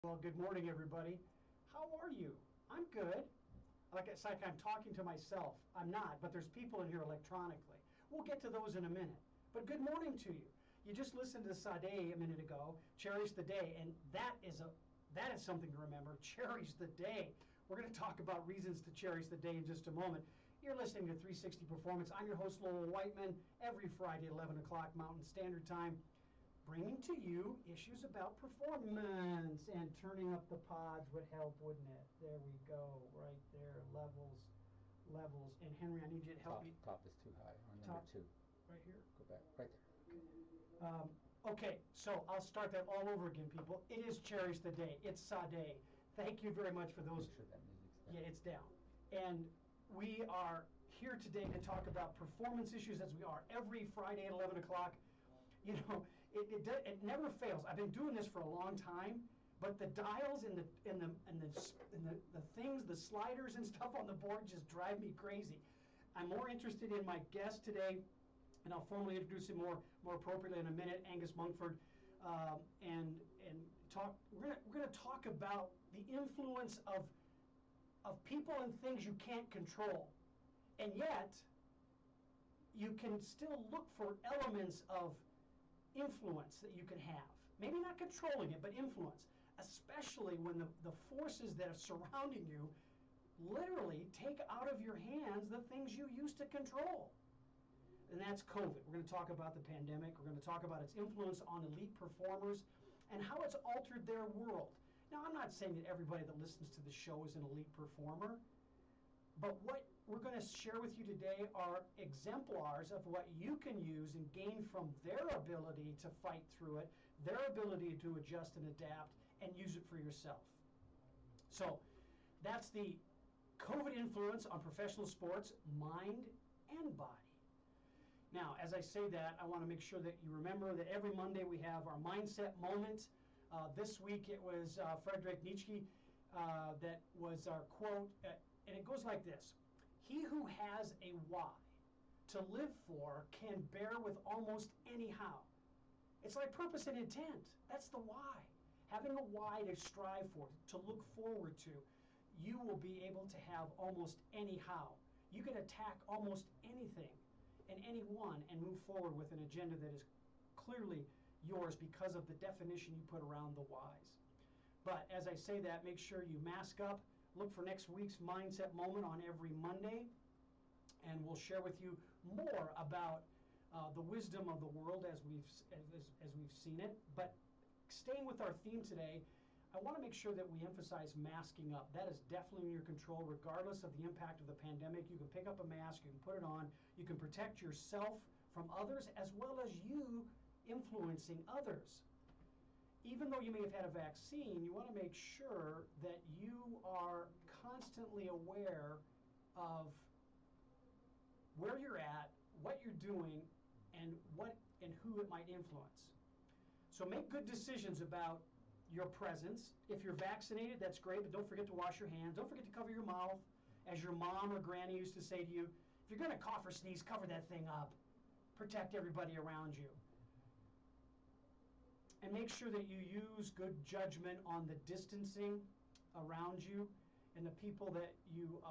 Well, good morning, everybody. How are you? I'm good. It's like I'm talking to myself. I'm not, but there's people in here electronically. We'll get to those in a minute. But good morning to you. You just listened to Sade a minute ago, Cherish the Day, and that is something to remember. Cherish the day. We're going to talk about reasons to cherish the day in just a moment. You're listening to 360 Performance. I'm your host, Lowell Whiteman, every Friday at 11 o'clock Mountain Standard Time, bringing to you issues about performance, and turning up the pods would help, wouldn't it? There we go, right there, levels. And Henry, I need you to help me. Top is too high, on number Top. 2. Right here. Go back, right there. Okay, so I'll start that all over again, people. It is Cherish the Day. It's Sade. Thank you very much for those. Make sure that music's down. Yeah, it's down. And we are here today to talk about performance issues, as we are every Friday at 11 o'clock. You know, it never fails. I've been doing this for a long time, but the dials and the things, the sliders and stuff on the board just drive me crazy. I'm more interested in my guest today, and I'll formally introduce him more appropriately in a minute, Angus Mungford, and talk. We're gonna talk about the influence of people and things you can't control, and yet you can still look for elements of influence that you can have. Maybe not controlling it, but influence, especially when the forces that are surrounding you literally take out of your hands the things you used to control. And that's COVID. We're going to talk about the pandemic. We're going to talk about its influence on elite performers and how it's altered their world. Now, I'm not saying that everybody that listens to the show is an elite performer, but what we're going to share with you today are exemplars of what you can use and gain from their ability to fight through it, their ability to adjust and adapt, and use it for yourself. So that's the COVID influence on professional sports, mind and body. Now, as I say that, I want to make sure that you remember that every Monday we have our mindset moment. This week it was Friedrich Nietzsche that was our quote. And it goes like this: he who has a why to live for can bear with almost any how. It's like purpose and intent. That's the why. Having a why to strive for, to look forward to, you will be able to have almost any how. You can attack almost anything and anyone and move forward with an agenda that is clearly yours because of the definition you put around the whys. But as I say that, make sure you mask up. Look for next week's Mindset Moment on every Monday, and we'll share with you more about the wisdom of the world as we've seen it. But staying with our theme today, I want to make sure that we emphasize masking up. That is definitely in your control, regardless of the impact of the pandemic. You can pick up a mask, you can put it on, you can protect yourself from others as well as you influencing others. Even though you may have had a vaccine, you want to make sure that you are constantly aware of where you're at, what you're doing, and who it might influence. So make good decisions about your presence. If you're vaccinated, that's great, but don't forget to wash your hands. Don't forget to cover your mouth. As your mom or granny used to say to you, if you're going to cough or sneeze, cover that thing up. Protect everybody around you. And make sure that you use good judgment on the distancing around you and the people that you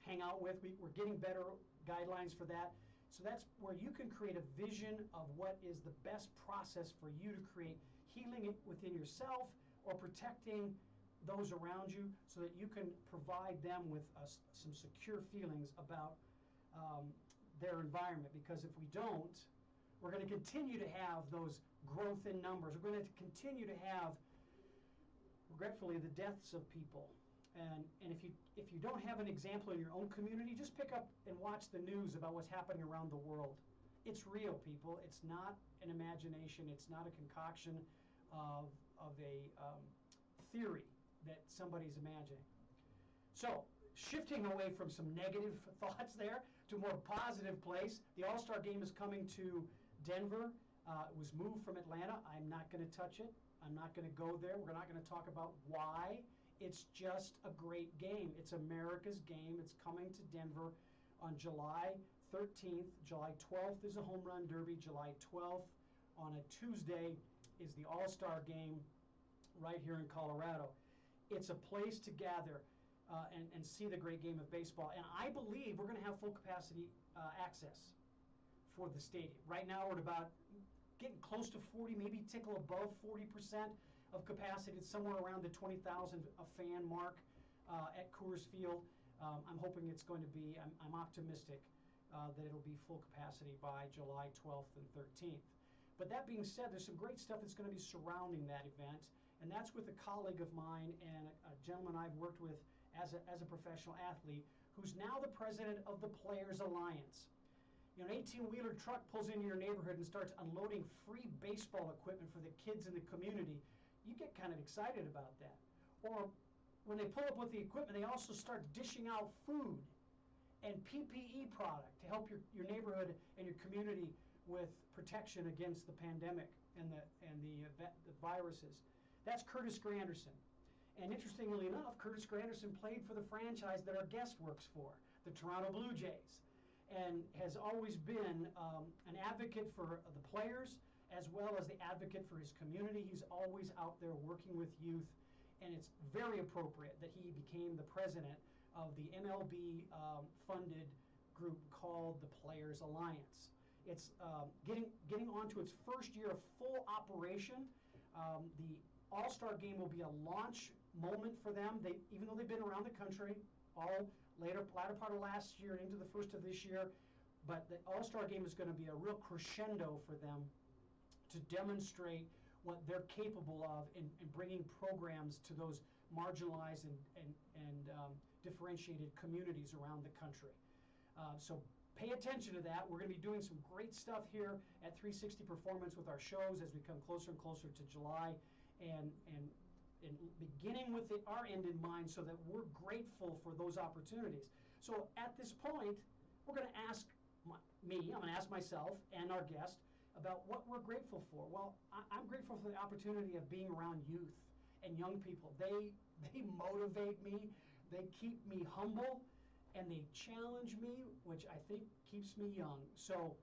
hang out with. We're getting better guidelines for that. So that's where you can create a vision of what is the best process for you to create healing within yourself or protecting those around you so that you can provide them with some secure feelings about their environment. Because if we don't, we're going to continue to have those growth in numbers. We're going to continue to have, regretfully, the deaths of people. And if you don't have an example in your own community, just pick up and watch the news about what's happening around the world. It's real, people. It's not an imagination. It's not a concoction of a theory that somebody's imagining. So, shifting away from some negative thoughts there to a more positive place, the All-Star Game is coming to Denver. It was moved from Atlanta. I'm not going to touch it. I'm not going to go there. We're not going to talk about why. It's just a great game. It's America's game. It's coming to Denver on July 13th. July 12th is a home run derby. July 12th on a Tuesday is the All-Star Game. right here in Colorado. It's a place to gather and see the great game of baseball. And I believe we're going to have full capacity access for the stadium. Right now we're at about getting close to 40, maybe tickle above 40% of capacity. It's somewhere around the 20,000 fan mark at Coors Field. I'm hoping it's going to be, I'm optimistic that it'll be full capacity by July 12th and 13th. But that being said, there's some great stuff that's going to be surrounding that event, and that's with a colleague of mine and a gentleman I've worked with as a professional athlete, who's now the president of the Players Alliance. You know, an 18-wheeler truck pulls into your neighborhood and starts unloading free baseball equipment for the kids in the community. You get kind of excited about that. Or when they pull up with the equipment, they also start dishing out food and PPE product to help your neighborhood and your community with protection against the pandemic and the viruses. That's Curtis Granderson. And interestingly enough, Curtis Granderson played for the franchise that our guest works for, the Toronto Blue Jays, and has always been an advocate for the players as well as the advocate for his community. He's always out there working with youth, and it's very appropriate that he became the president of the MLB funded group called the Players Alliance. It's getting on to its first year of full operation. The All-Star Game will be a launch moment for them. Even though they've been around the country all latter part of last year and into the first of this year, but the All-Star Game is going to be a real crescendo for them to demonstrate what they're capable of in bringing programs to those marginalized and differentiated communities around the country. So pay attention to that. We're going to be doing some great stuff here at 360 Performance with our shows as we come closer and closer to July, and beginning with our end in mind so that we're grateful for those opportunities. So at this point, we're going to ask I'm going to ask myself and our guest about what we're grateful for. Well, I'm grateful for the opportunity of being around youth and young people. They motivate me, they keep me humble, and they challenge me, which I think keeps me young. So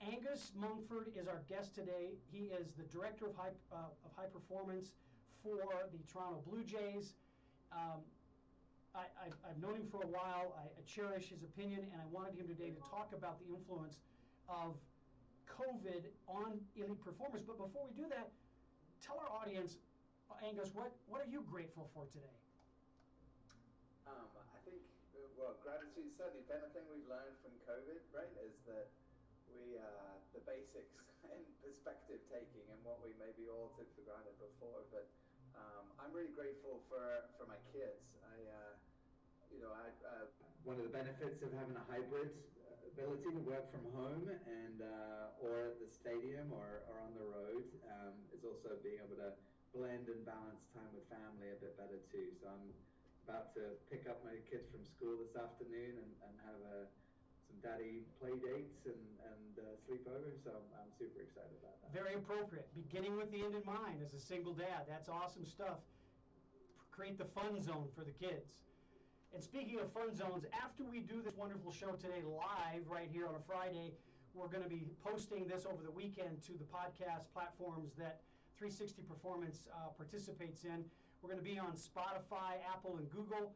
Angus Mumford is our guest today. He is the director of high performance for the Toronto Blue Jays. I've known him for a while. I cherish his opinion, and I wanted him today to talk about the influence of COVID on elite performers. But before we do that, tell our audience, Angus, what are you grateful for today? I think, well, gratitude, certainly, if anything we've learned from COVID, right, is that the basics and perspective taking and what we maybe all took for granted before. But I'm really grateful for my kids. One of the benefits of having a hybrid ability to work from home and or at the stadium or on the road is also being able to blend and balance time with family a bit better too. So I'm about to pick up my kids from school this afternoon and have some daddy play dates and sleepover. So I'm super excited about that. Very appropriate. Beginning with the end in mind as a single dad. That's awesome stuff. Create the fun zone for the kids. And speaking of fun zones, after we do this wonderful show today live right here on a Friday, we're going to be posting this over the weekend to the podcast platforms that 360 Performance participates in. We're going to be on Spotify, Apple, and Google.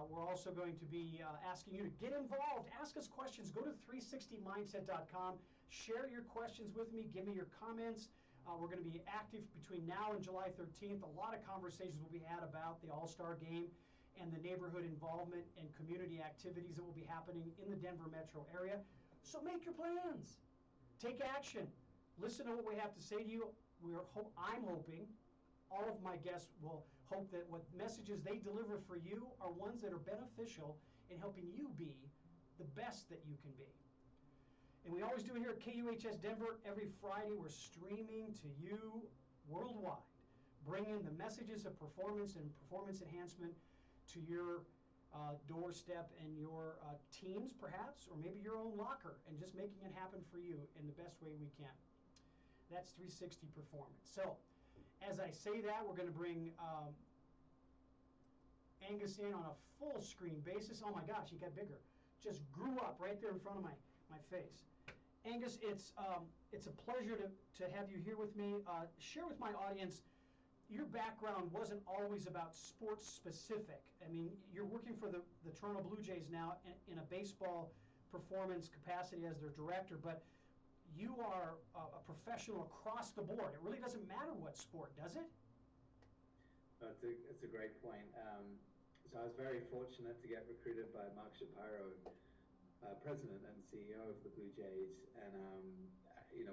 We're also going to be asking you to get involved. Ask us questions. Go to 360mindset.com. Share your questions with me. Give me your comments. We're going to be active between now and July 13th. A lot of conversations will be had about the All-Star Game and the neighborhood involvement and community activities that will be happening in the Denver metro area. So make your plans. Take action. Listen to what we have to say to you. I'm hoping all of my guests will hope that what messages they deliver for you are ones that are beneficial in helping you be the best that you can be. And we always do it here at KUHS Denver. Every Friday we're streaming to you worldwide, bringing the messages of performance and performance enhancement to your doorstep and your teams perhaps, or maybe your own locker, and just making it happen for you in the best way we can. That's 360 Performance. So as I say that, we're going to bring Angus in on a full screen basis. Oh my gosh, he got bigger. Just grew up right there in front of my face. Angus, it's a pleasure to have you here with me. Share with my audience your background wasn't always about sports specific. I mean, you're working for the Toronto Blue Jays now in a baseball performance capacity as their director, but you are a professional across the board. It really doesn't matter what sport, does it? It's a great point. So I was very fortunate to get recruited by Mark Shapiro, president and CEO of the Blue Jays. And,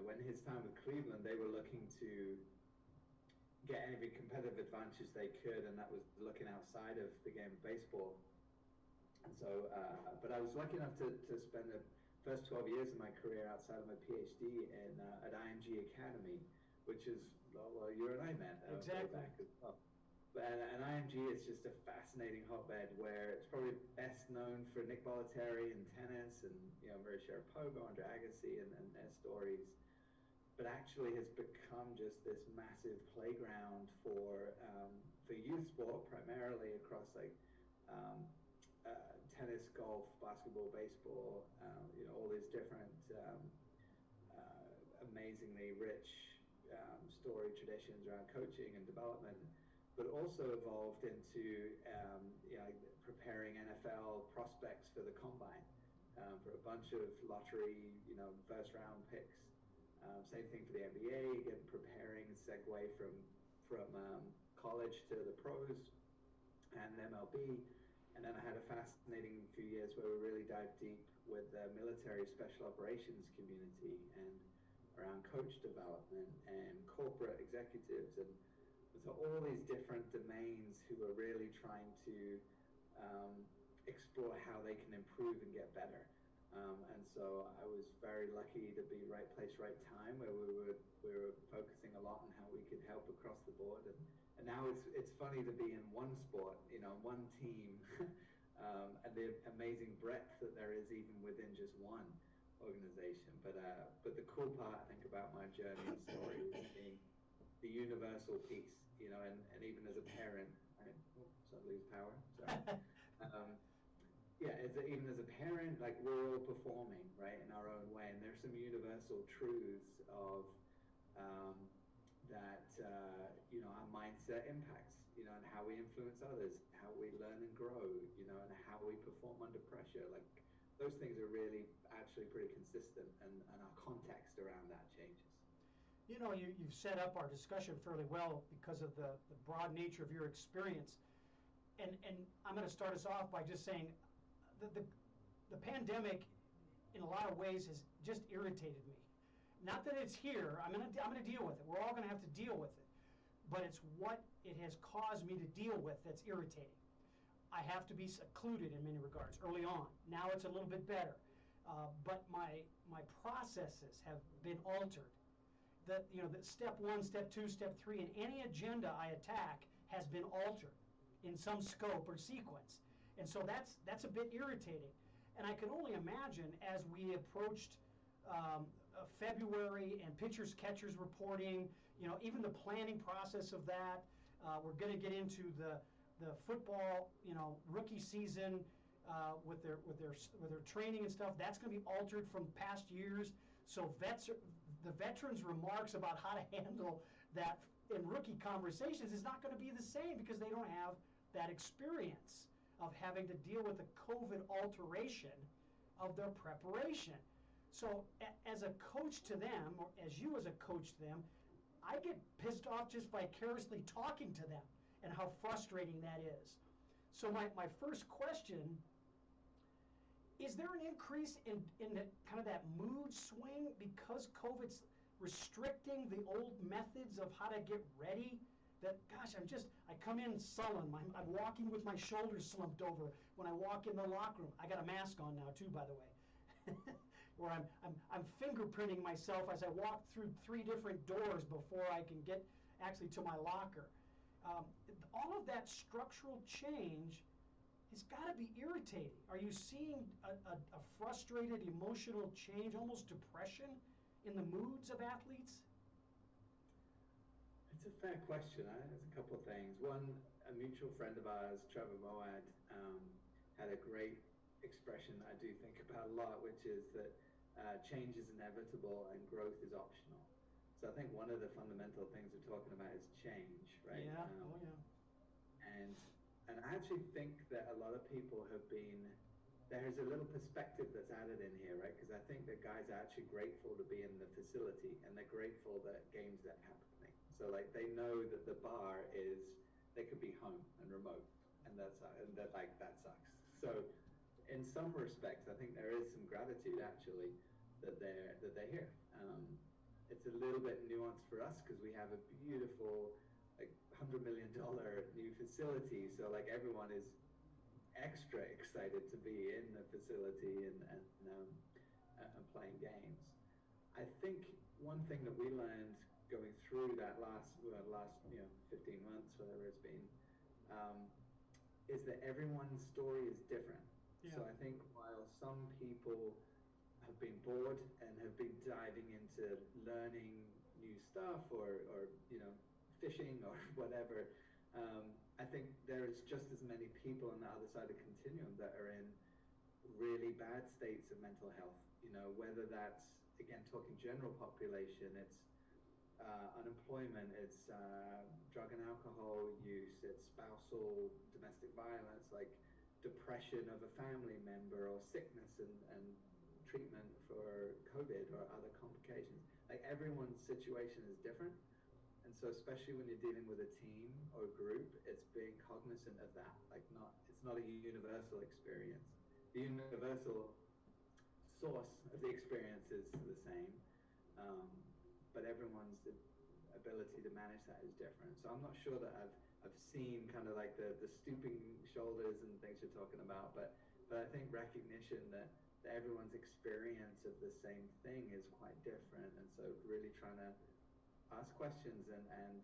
when his time with Cleveland, they were looking to get any competitive advantage they could, and that was looking outside of the game of baseball. And so, but I was lucky enough to spend the first 12 years of my career outside of my PhD at IMG Academy, which is, well, you and I met exactly. way back as well. And IMG is just a fascinating hotbed where it's probably best known for Nick Bollettieri in tennis and Murray Sharapova, Andre Agassi, and their stories, but actually has become just this massive playground for youth sport, primarily across tennis, golf, basketball, baseball, all these different amazingly rich story traditions around coaching and development, but also evolved into preparing NFL prospects for the combine, for a bunch of lottery, first round picks. Same thing for the NBA, again, preparing a segue from college to the pros and MLB. And then I had a fascinating few years where we really dived deep with the military special operations community and around coach development and corporate executives, and so all these different domains who are really trying to explore how they can improve and get better. And so I was very lucky to be right place, right time, where we were focusing a lot on how we could help across the board. And now it's funny to be in one sport, one team, and the amazing breadth that there is even within just one organization. But the cool part, I think, about my journey and story is being the universal piece, and even as a parent, so I lose power. Sorry. Even as a parent, like, we're all performing, right, in our own way, and there's some universal truths of that our mindset impacts, and how we influence others, how we learn and grow, and how we perform under pressure. Like, those things are really actually pretty consistent, and our context around that changes. You've set up our discussion fairly well because of the broad nature of your experience, and I'm going to start us off by just saying the pandemic in a lot of ways has just irritated me. Not that it's here. I'm going to deal with it. We're all going to have to deal with it, but it's what it has caused me to deal with that's irritating. I have to be secluded in many regards early on. Now it's a little bit better, but my processes have been altered. That step 1, step 2, step 3, and any agenda I attack has been altered in some scope or sequence, and so that's a bit irritating. And I can only imagine as we approached February and pitchers catchers reporting, even the planning process of that. We're going to get into the football, rookie season with their training and stuff. That's going to be altered from past years. So the veterans' remarks about how to handle that in rookie conversations is not going to be the same because they don't have that experience of having to deal with the COVID alteration of their preparation. So as a coach to them, or as you as a coach to them, I get pissed off just vicariously talking to them and how frustrating that is. So my first question, is there an increase in the, kind of that mood swing because COVID's restricting the old methods of how to get ready? That, gosh, I come in sullen. I'm walking with my shoulders slumped over when I walk in the locker room. I got a mask on now too, by the way. Where I'm fingerprinting myself as I walk through 3 different doors before I can get actually to my locker. All of that structural change has got to be irritating. Are you seeing a frustrated emotional change, almost depression, in the moods of athletes? It's a fair question. There's a couple of things. One, a mutual friend of ours, Trevor Moad, had a great expression that I do think about a lot, which is that change is inevitable and growth is optional. So I think one of the fundamental things we're talking about is change, right? Yeah. Oh yeah. And I actually think that a lot of people have been, there's a little perspective that's added in here, right? Because I think that guys are actually grateful to be in the facility, and they're grateful that games are happening. So like they know that the bar is, they could be home and remote, and that sucks. So in some respects, I think there is some gratitude actually that they're here. It's a little bit nuanced for us because we have a beautiful, like $100 million new facility. So like everyone is extra excited to be in the facility and playing games. I think one thing that we learned going through that last 15 months, whatever it's been, is that everyone's story is different. Yeah. So I think while some people have been bored and have been diving into learning new stuff or fishing or whatever, I think there is just as many people on the other side of the continuum that are in really bad states of mental health. Whether that's, again, talking general population, it's unemployment, it's drug and alcohol use, it's spousal domestic violence, like depression of a family member, or sickness and treatment for COVID or other complications. Like everyone's situation is different. And so especially when you're dealing with a team or a group, it's being cognizant of that. Like it's not a universal experience. The universal source of the experience is the same, but everyone's ability to manage that is different. So I'm not sure that I've seen kind of like the stooping shoulders and things you're talking about, but I think recognition that everyone's experience of the same thing is quite different, and so really trying to ask questions and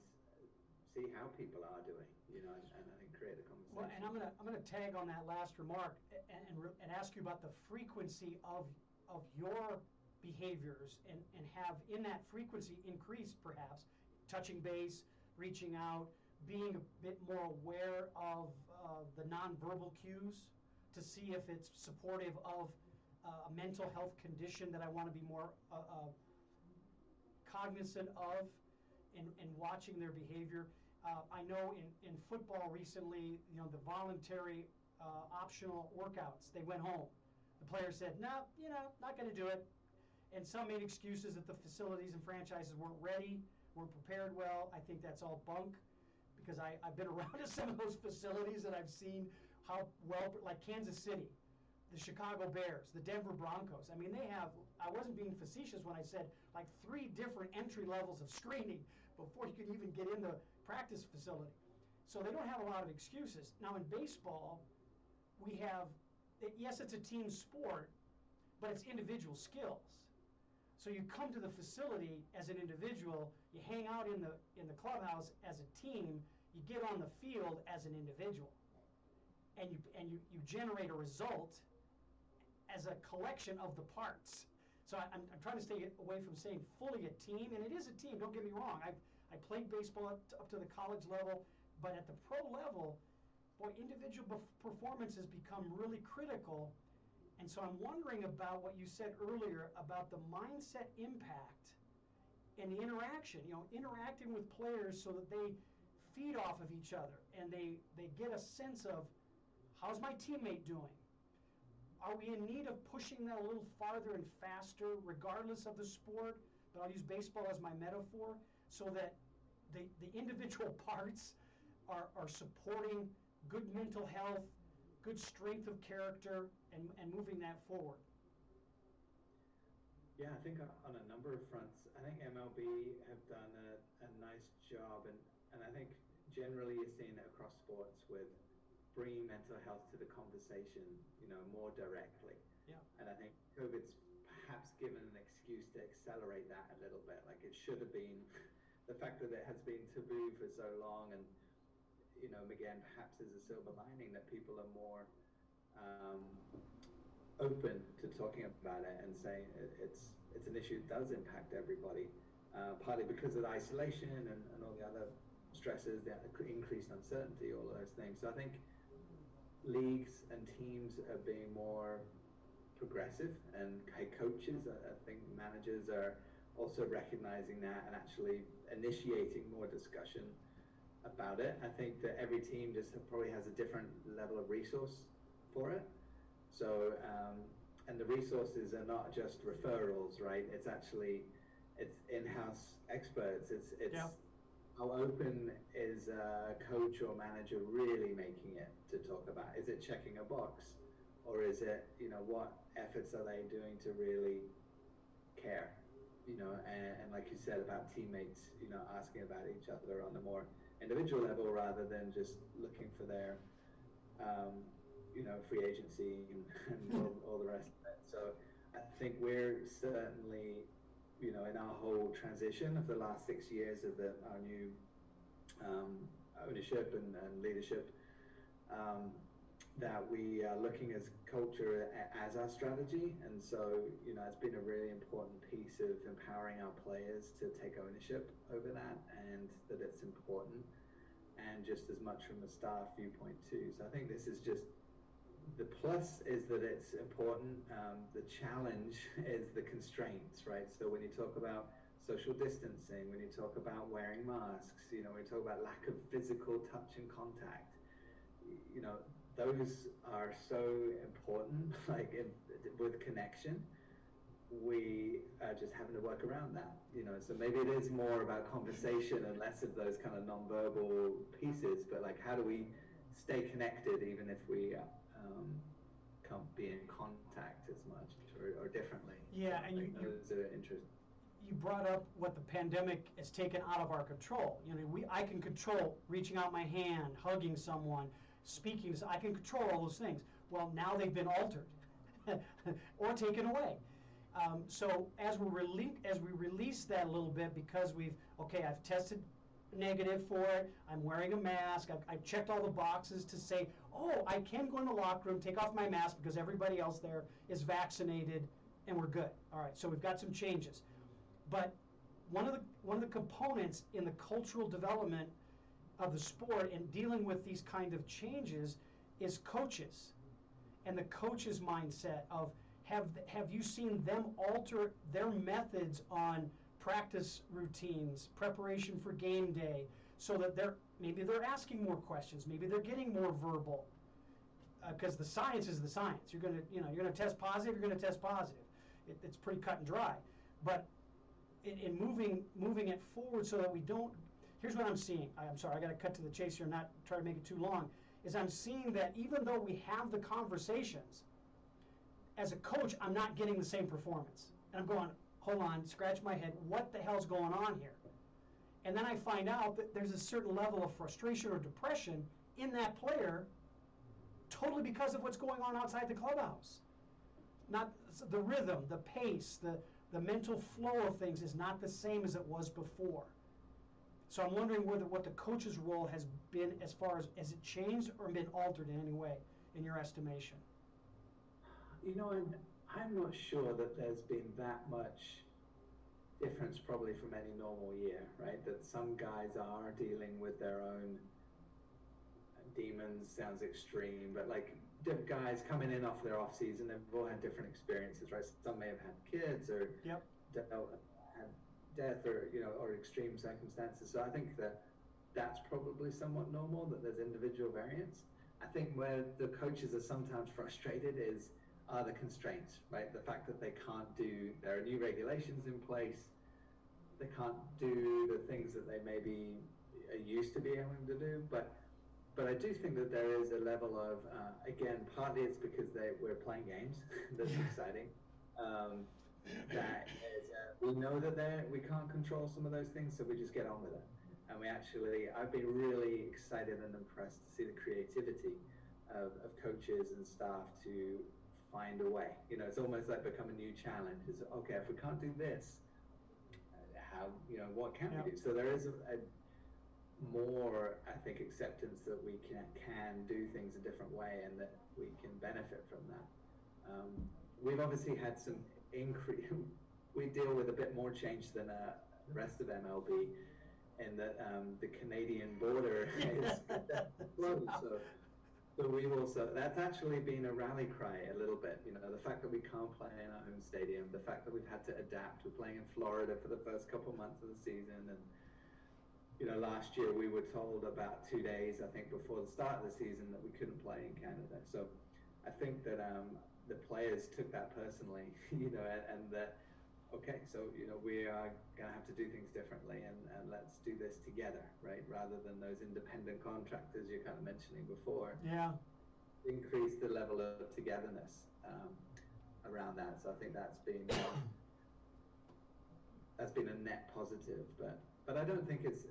see how people are doing, and I think create a conversation. Well, and I'm gonna tag on that last remark and ask you about the frequency of your behaviors and have in that frequency increased, perhaps touching base, reaching out, being a bit more aware of the nonverbal cues to see if it's supportive of a mental health condition that I want to be more cognizant of and watching their behavior. I know in football recently, the voluntary optional workouts, they went home. The players said, no, not going to do it. And some made excuses that the facilities and franchises weren't ready, weren't prepared well. I think that's all bunk, because I've been around to some of those facilities and I've seen how well, like Kansas City, the Chicago Bears, the Denver Broncos. I mean, I wasn't being facetious when I said like 3 different entry levels of screening before you could even get in the practice facility. So they don't have a lot of excuses. Now in baseball, we have, yes, it's a team sport, but it's individual skills. So you come to the facility as an individual, you hang out in the clubhouse as a team, you get on the field as an individual, and you generate a result as a collection of the parts. So I'm trying to stay away from saying fully a team, and it is a team, don't get me wrong. I played baseball up to the college level, but at the pro level, boy, individual performance has become really critical. And so I'm wondering about what you said earlier about the mindset impact and the interaction, interacting with players so that they feed off of each other and they get a sense of, how's my teammate doing? Are we in need of pushing that a little farther and faster, regardless of the sport? But I'll use baseball as my metaphor, so that the individual parts are supporting good mental health, good strength of character, and moving that forward. Yeah, I think on a number of fronts, I think MLB have done a nice job, and I think generally you're seeing it across sports with bringing mental health to the conversation, more directly. Yeah. And I think COVID's perhaps given an excuse to accelerate that a little bit. Like it should have been, the fact that it has been taboo for so long, and again, perhaps there's a silver lining that people are more open to talking about it and saying it's an issue that does impact everybody, partly because of the isolation and all the other stresses, the increased uncertainty, all of those things. So I think leagues and teams are being more progressive, and coaches, I think managers are also recognizing that and actually initiating more discussion about it. I think that every team just probably has a different level of resource for it. So, and the resources are not just referrals, right? It's actually, it's in-house experts. It's Yeah. How open is a coach or manager really making it to talk about? Is it checking a box, or is it, what efforts are they doing to really care? And like you said about teammates, asking about each other on a more individual level rather than just looking for their, free agency and all the rest of it. So I think we're certainly, in our whole transition of the last 6 years of our new ownership and leadership, that we are looking as culture as our strategy. And so, it's been a really important piece of empowering our players to take ownership over that, and that it's important, and just as much from the staff viewpoint too. So I think this is just, the plus is that it's important. The challenge is the constraints, right? So when you talk about social distancing, when you talk about wearing masks, when you talk about lack of physical touch and contact, those are so important. Like with connection, we are just having to work around that. So maybe it is more about conversation and less of those kind of nonverbal pieces. But like, how do we stay connected even if we can't be in contact as much or differently? Yeah, and those are interesting. You brought up what the pandemic has taken out of our control. I can control reaching out my hand, hugging someone, speaking. I can control all those things. Well, now they've been altered or taken away. So as we release that a little bit, because I've tested negative for it, I'm wearing a mask, I've checked all the boxes to say, oh, I can go in the locker room, take off my mask because everybody else there is vaccinated and we're good. All right, so we've got some changes. But one of the components in the cultural development of the sport and dealing with these kind of changes is coaches, and the coaches' mindset of have you seen them alter their methods on practice routines, preparation for game day, so that maybe they're asking more questions, maybe they're getting more verbal, because the science is the science. You're gonna test positive. You're gonna test positive. It's pretty cut and dry, but in moving it forward so that we don't. Here's what I'm seeing. I'm sorry, I got to cut to the chase here, not try to make it too long. Is I'm seeing that even though we have the conversations, as a coach, I'm not getting the same performance. And I'm going, hold on, scratch my head. What the hell's going on here? And then I find out that there's a certain level of frustration or depression in that player, totally because of what's going on outside the clubhouse. Not the rhythm, the pace, the mental flow of things is not the same as it was before. So I'm wondering what the coach's role has been as far as it changed or been altered in any way, in your estimation? I'm not sure that there's been that much difference probably from any normal year, right? That some guys are dealing with their own demons, sounds extreme, but like different guys coming in off their off season, they've all had different experiences, right? Some may have had kids or Yep. had death or extreme circumstances. So I think that's probably somewhat normal, that there's individual variance. I think where the coaches are sometimes frustrated are the constraints, right? The fact that there are new regulations in place, they can't do the things that they maybe are used to be able to do, but I do think that there is a level of, again, partly it's because we're playing games, that's exciting. That is, we know that we can't control some of those things, so we just get on with it. And I've been really excited and impressed to see the creativity of coaches and staff to find a way. It's almost like become a new challenge. It's okay, if we can't do this, what can we do? So there is a more, I think, acceptance that we can do things a different way and that we can benefit from that. We've obviously had some increase. We deal with a bit more change than the rest of MLB, in that the Canadian border is closed. So So we've also, that's actually been a rally cry a little bit, you know, the fact that we can't play in our home stadium, the fact that we've had to adapt. We're playing in Florida for the first couple months of the season, and you know, last year we were told about 2 days, I think, before the start of the season that we couldn't play in Canada. So I think that the players took that personally, you know, and that, okay, so, you know, we are going to have to do things differently, and let's do this together, right? Rather than those independent contractors you're kind of mentioning before. Yeah. Increase the level of togetherness around that. So I think that's been a net positive. But I don't think it's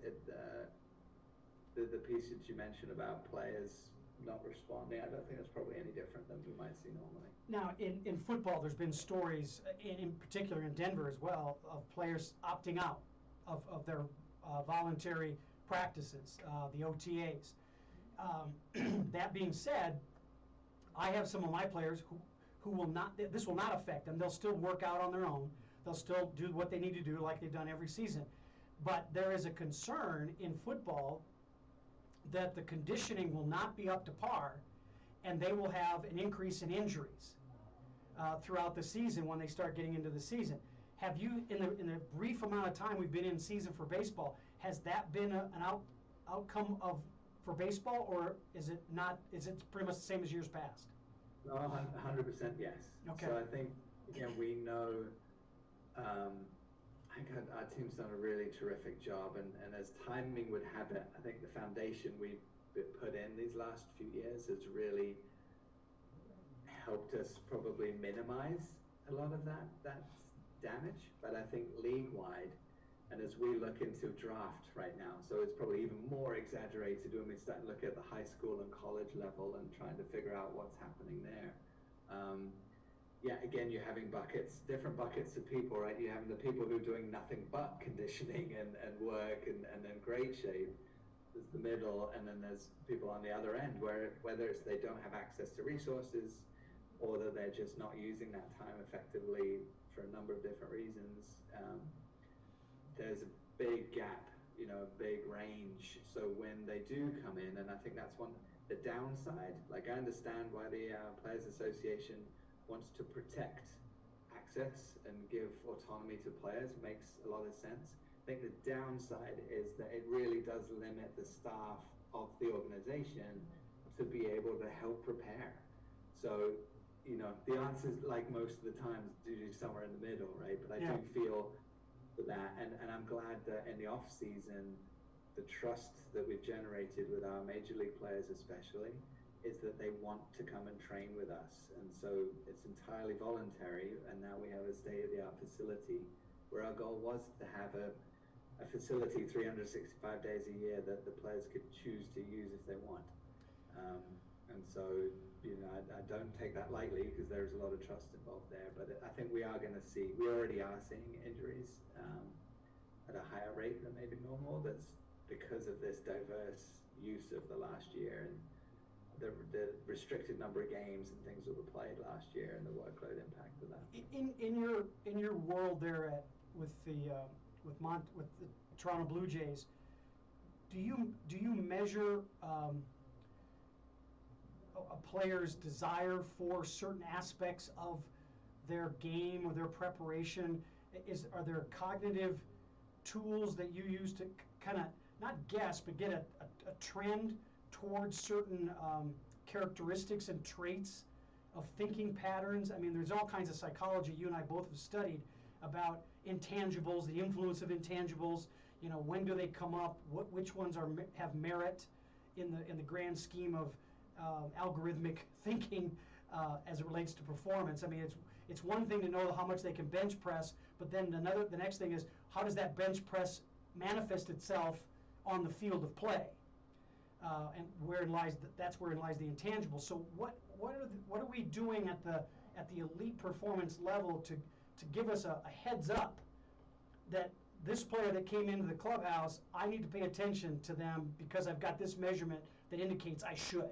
the piece that you mentioned about players not responding. I don't think it's probably any different than we might see normally. Now, in football, there's been stories, in particular in Denver as well, of players opting out of their voluntary practices, the OTAs. That being said, I have some of my players who will not, this will not affect them. They'll still work out on their own. They'll still do what they need to do like they've done every season. But there is a concern in football that the conditioning will not be up to par, and they will have an increase in injuries throughout the season when they start getting into the season. Have you, in the brief amount of time we've been in season for baseball, has that been an outcome for baseball, or is it not? Is it pretty much the same as years past? No, 100% yes. Okay. So I think, again, we know, I think our team's done a really terrific job, and as timing would have it, I think the foundation we've put in these last few years has really helped us probably minimize a lot of that damage. But I think league-wide, and as we look into draft right now, so it's probably even more exaggerated when we start to look at the high school and college level and trying to figure out what's happening there. Yeah, again, you're having different buckets of people, right? You're having the people who are doing nothing but conditioning and work and in great shape. There's the middle, and then there's people on the other end where whether it's they don't have access to resources or that they're just not using that time effectively for a number of different reasons. There's a big gap, you know, a big range. So when they do come in, and I think that's the downside, like I understand why the Players Association wants to protect access and give autonomy to players, makes a lot of sense. I think the downside is that it really does limit the staff of the organization to be able to help prepare. So, you know, the answer is, like most of the times, usually somewhere in the middle, right? But I do feel that, and I'm glad that in the off season, the trust that we've generated with our major league players especially is that they want to come and train with us, and so it's entirely voluntary. And now we have a state-of-the-art facility where our goal was to have a facility 365 days a year that the players could choose to use if they want. And so, you know, I don't take that lightly because there's a lot of trust involved there. But I think we already are seeing injuries at a higher rate than maybe normal. That's because of this diverse use of the last year and the restricted number of games and things that were played last year and the workload impact of that. In your world there with the Toronto Blue Jays, do you measure a player's desire for certain aspects of their game or their preparation? Are there cognitive tools that you use to kind of not guess but get a trend towards certain characteristics and traits of thinking patterns? I mean, there's all kinds of psychology you and I both have studied about intangibles, the influence of intangibles. You know, when do they come up? Which ones have merit in the grand scheme of algorithmic thinking as it relates to performance? I mean, it's one thing to know how much they can bench press, but then the next thing is, how does that bench press manifest itself on the field of play? And that's wherein lies the intangible. So what are we doing at the elite performance level to give us a heads up that this player that came into the clubhouse, I need to pay attention to them because I've got this measurement that indicates I should?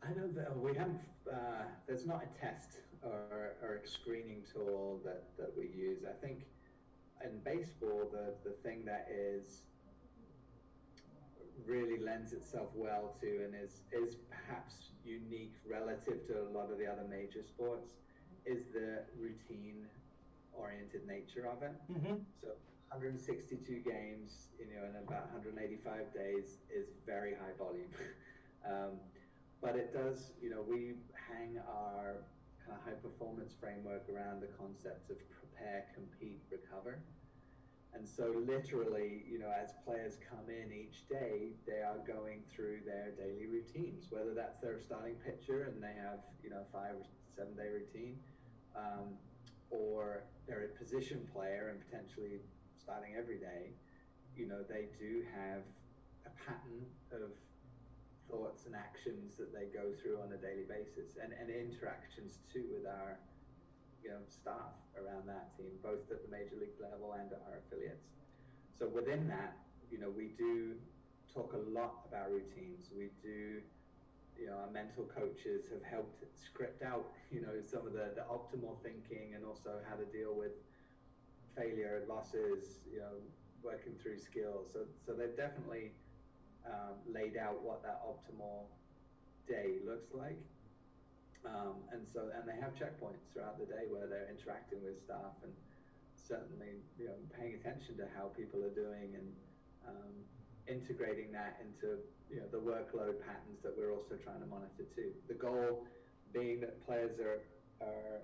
I know that we haven't, there's not a test or a screening tool that we use. I think in baseball, the thing that is really lends itself well to and is perhaps unique relative to a lot of the other major sports is the routine oriented nature of it. Mm-hmm. So 162 games, in about 185 days is very high volume. But it does, we hang our kind of high performance framework around the concepts of prepare, compete, recover. And so literally, as players come in each day, they are going through their daily routines, whether that's their starting pitcher and they have, 5 or 7 day routine, or they're a position player and potentially starting every day, they do have a pattern of thoughts and actions that they go through on a daily basis and interactions too with our staff around that team, both at the major league level and at our affiliates. So within that, we do talk a lot about routines. We do, our mental coaches have helped script out, some of the optimal thinking and also how to deal with failure, losses, working through skills. So they've definitely laid out what that optimal day looks like. And they have checkpoints throughout the day where they're interacting with staff and certainly, paying attention to how people are doing and integrating that into, the workload patterns that we're also trying to monitor too. The goal being that players are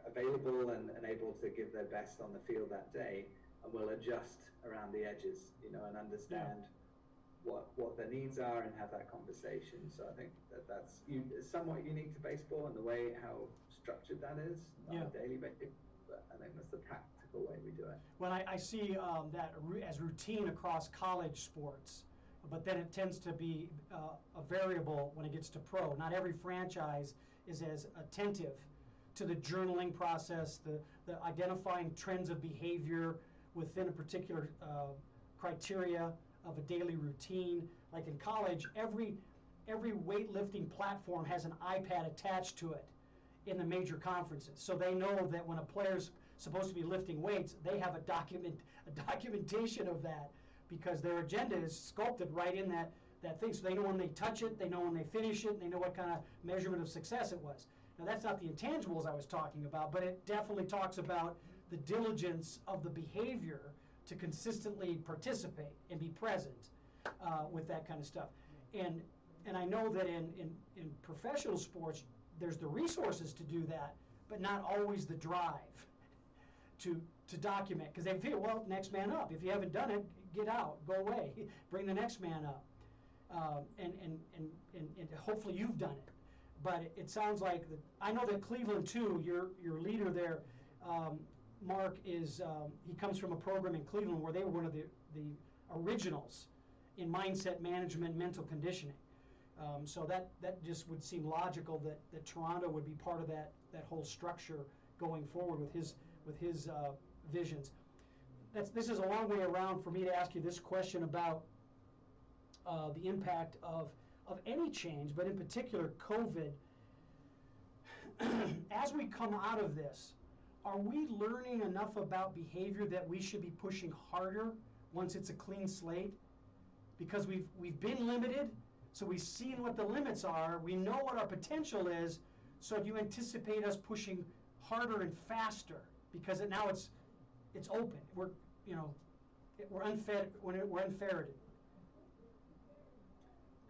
available and able to give their best on the field that day and will adjust around the edges, and understand what their needs are and have that conversation. So I think that's somewhat unique to baseball and the way how structured that is on a daily basis. But I think that's the practical way we do it. Well, I see that as routine across college sports, but then it tends to be a variable when it gets to pro. Not every franchise is as attentive to the journaling process, the identifying trends of behavior within a particular criteria of a daily routine. Like in college, every weightlifting platform has an iPad attached to it in the major conferences. So they know that when a player's supposed to be lifting weights, they have a documentation of that because their agenda is sculpted right in that thing. So they know when they touch it, they know when they finish it, they know what kind of measurement of success it was. Now that's not the intangibles I was talking about, but it definitely talks about the diligence of the behavior to consistently participate and be present with that kind of stuff. And I know that in professional sports, there's the resources to do that, but not always the drive to document, because they feel, well, next man up. If you haven't done it, get out, go away, bring the next man up, and hopefully you've done it. But it sounds like I know that Cleveland too. Your leader there, Mark, is he comes from a program in Cleveland where they were one of the originals in mindset management, mental conditioning. So that just would seem logical that Toronto would be part of that whole structure going forward with his visions. This is a long way around for me to ask you this question about the impact of any change, but in particular COVID. As we come out of this, are we learning enough about behavior that we should be pushing harder once it's a clean slate? Because we've been limited, so we've seen what the limits are, we know what our potential is, so do you anticipate us pushing harder and faster? Because now it's open. We're unferreted.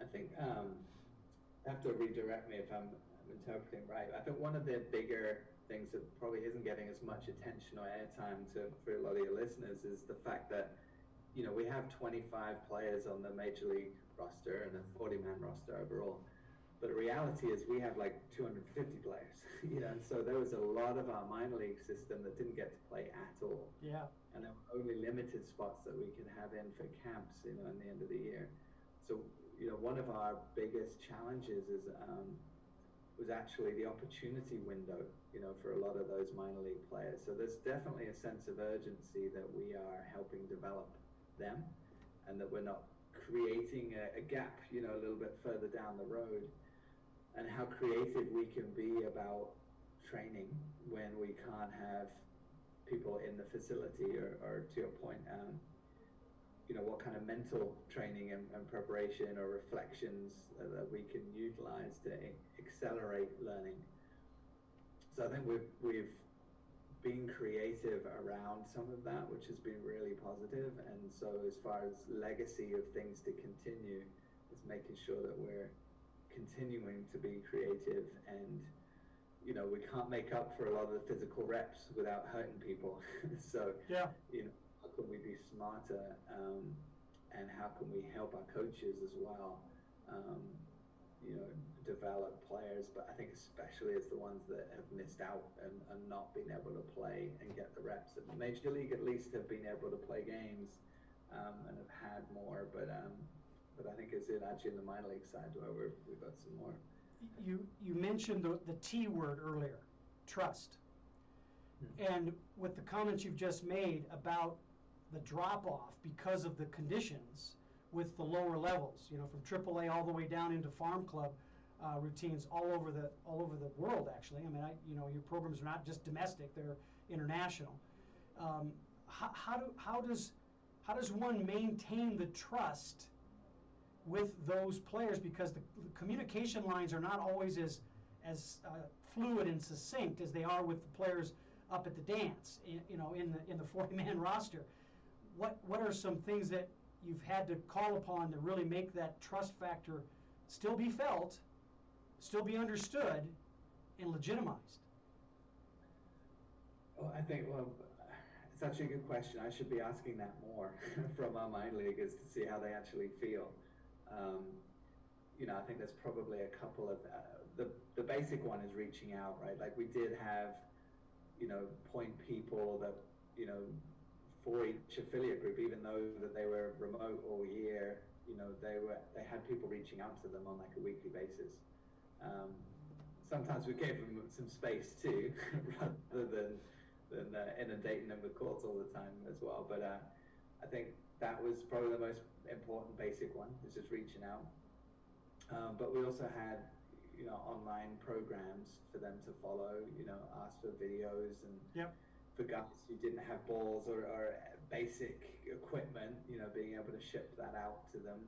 I think have to redirect me if I'm interpreting right. I think one of the bigger things that probably isn't getting as much attention or airtime for a lot of your listeners is the fact that we have 25 players on the major league roster and a 40-man roster overall. But the reality is we have like 250 players, and so there was a lot of our minor league system that didn't get to play at all. Yeah. And there were only limited spots that we could have in for camps, in the end of the year. So, one of our biggest challenges was actually the opportunity window, for a lot of those minor league players. So there's definitely a sense of urgency that we are helping develop them, and that we're not creating a gap, a little bit further down the road, and how creative we can be about training when we can't have people in the facility or to your point, what kind of mental training and preparation or reflections that we can utilize to accelerate learning. So I think we've been creative around some of that, which has been really positive. And so as far as legacy of things to continue, it's making sure that we're continuing to be creative, and we can't make up for a lot of the physical reps without hurting people. So yeah, how can we be smarter, and how can we help our coaches as well, develop players, but I think especially as the ones that have missed out and not been able to play and get the reps. At the Major League at least have been able to play games, and have had more, but I think it's actually in the minor league side where we've got some more. You mentioned the T word earlier, trust. And with the comments you've just made about the drop-off because of the conditions with the lower levels, from AAA all the way down into farm club routines all over the world, actually. I mean, your programs are not just domestic; they're international. How does one maintain the trust with those players, because the communication lines are not always as fluid and succinct as they are with the players up at the dance, in the 40-man roster? What are some things that you've had to call upon to really make that trust factor still be felt, still be understood, and legitimized? Well, I think, it's actually a good question. I should be asking that more from our minor leaguers to see how they actually feel. I think there's probably a couple of, the basic one is reaching out, right? Like we did have, point people that, for each affiliate group, even though that they were remote all year, they had people reaching out to them on like a weekly basis. Sometimes we gave them some space too, rather than inundating them with calls all the time as well. But I think that was probably the most important basic one, is just reaching out. But we also had, online programs for them to follow, ask for videos, and yep. For guys who didn't have balls or basic equipment, being able to ship that out to them.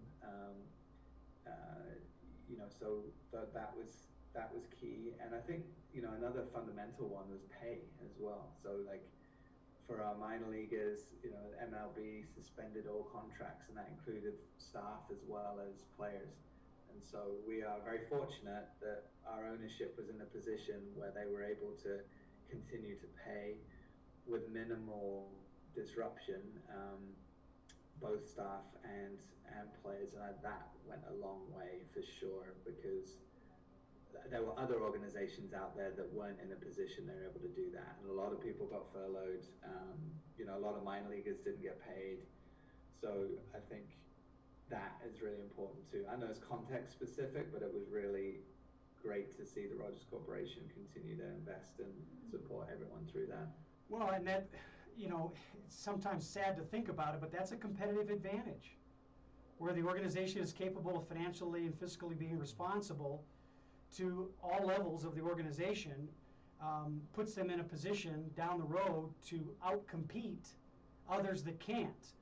So that was key. And I think, another fundamental one was pay as well. So like for our minor leaguers, MLB suspended all contracts, and that included staff as well as players. And so we are very fortunate that our ownership was in a position where they were able to continue to pay with minimal disruption, both staff and players, and that went a long way for sure, because there were other organizations out there that weren't in a position they were able to do that, and a lot of people got furloughed. A lot of minor leaguers didn't get paid, so I think that is really important too. I know it's context specific, but it was really great to see the Rogers Corporation continue to invest and support everyone through that. Well, and that, it's sometimes sad to think about it, but that's a competitive advantage, where the organization is capable of financially and fiscally being responsible to all levels of the organization, puts them in a position down the road to outcompete others that can't.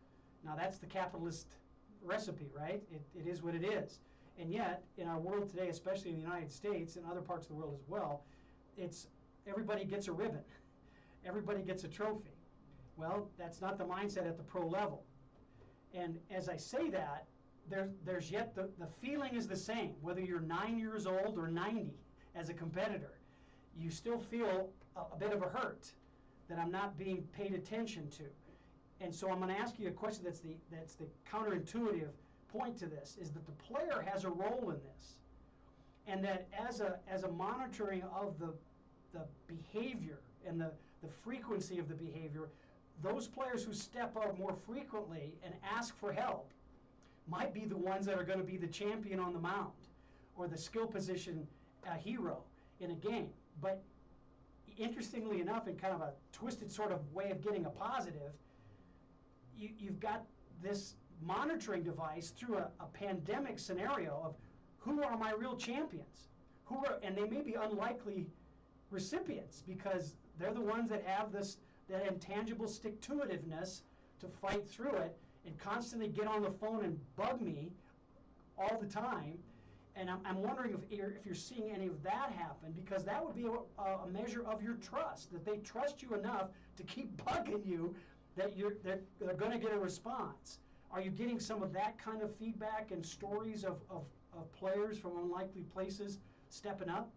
Now, that's the capitalist recipe, right? It is what it is. And yet, in our world today, especially in the United States and other parts of the world as well, it's everybody gets a ribbon. Everybody gets a trophy. Well, that's not the mindset at the pro level. And as I say that, there's yet the feeling is the same, whether you're 9 years old or 90 as a competitor. You still feel a bit of a hurt that I'm not being paid attention to. And so I'm going to ask you a question that's the counterintuitive point to this, is that the player has a role in this. And that as a monitoring of the behavior and the frequency of the behavior, those players who step up more frequently and ask for help might be the ones that are going to be the champion on the mound or the skill position hero in a game. But interestingly enough, in kind of a twisted sort of way of getting a positive, you've got this monitoring device through a pandemic scenario of who are my real champions, and they may be unlikely recipients because they're the ones that have that intangible stick-to-itiveness to fight through it and constantly get on the phone and bug me all the time. And I'm wondering if you're seeing any of that happen, because that would be a measure of your trust, that they trust you enough to keep bugging you, that they're going to get a response. Are you getting some of that kind of feedback and stories of players from unlikely places stepping up?